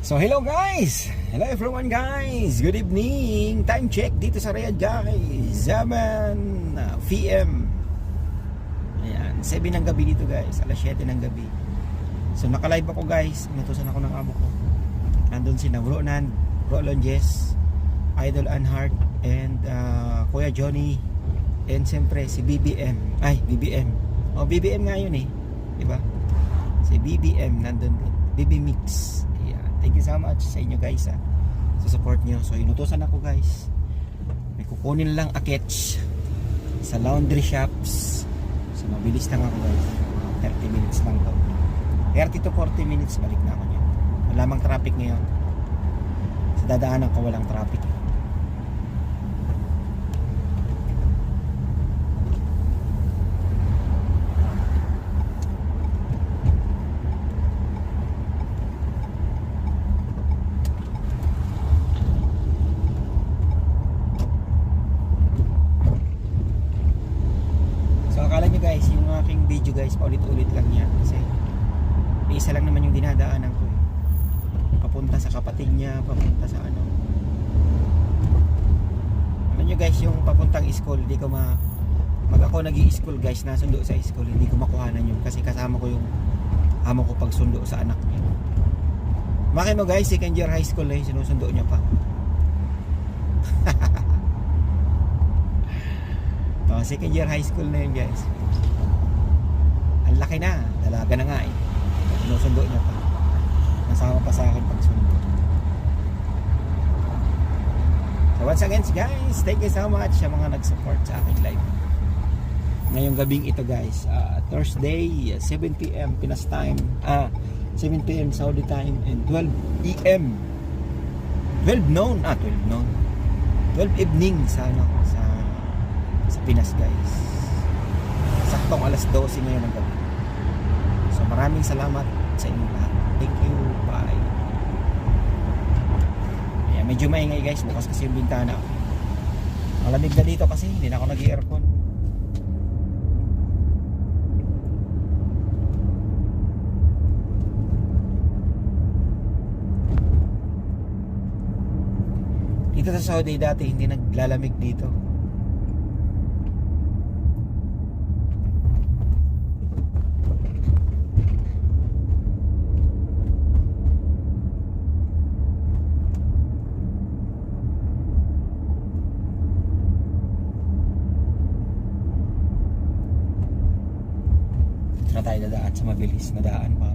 So hello guys! Hello everyone guys! Good evening! Time check dito sa Riyadh guys! 7 PM. Ayan, 7 ng gabi dito guys. Alas 7 ng gabi. So naka-live ako guys. Inutusan ako ng amo ko. Nandun si Bro Nan, Bro Longes, Idol Anhart, and Kuya Johnny, and siyempre si BBM. Ay, BBM. O, BBM nga yun eh. Diba? Si BBM nandun din. BB Mix. Thank you so much sa inyo guys sa support nyo. So inutusan ako guys, may kukunin lang akets sa laundry shops. So mabilis lang ako guys, 30 minutes lang to, 30 to 40 minutes balik na ako nyo. Wala mang traffic ngayon, sa dadaanan ko walang traffic. Guys, yung aking video guys, paulit-ulit lang yan kasi isa lang naman yung dinadaanan ko eh. Papunta sa kapatid niya, papunta sa ano. Alam nyo guys, yung papuntang school, hindi ko pag ako nag-i-school guys, nasundo sa school, hindi ko makuhanan yun kasi kasama ko yung amo ko pag sundo sa anak niya. Makin mo guys, second year high school eh, sinusundo niya pa. Second year high school na yun guys. Ang laki na, dalaga na nga eh. Sinusundo niya pa. Nasama pa sa akin pag sundo. So once again guys, thank you so much sa mga nag-support sa aking live ngayong gabing ito guys. Thursday 7 PM Pinas time, 7 PM Saudi time, and 12 PM 12 noon 12 evening sa Pinas guys. Saktong alas 12 ngayon ng gabi. So maraming salamat sa inyong lahat. Thank you. Bye. Ayan, medyo maingay guys, bukas kasi yung bintana. Malamig na dito kasi hindi na ako nag-i-aircon. Dito sa Saudi dati hindi naglalamig dito. Na tayo dadaan sa mabilis na daan para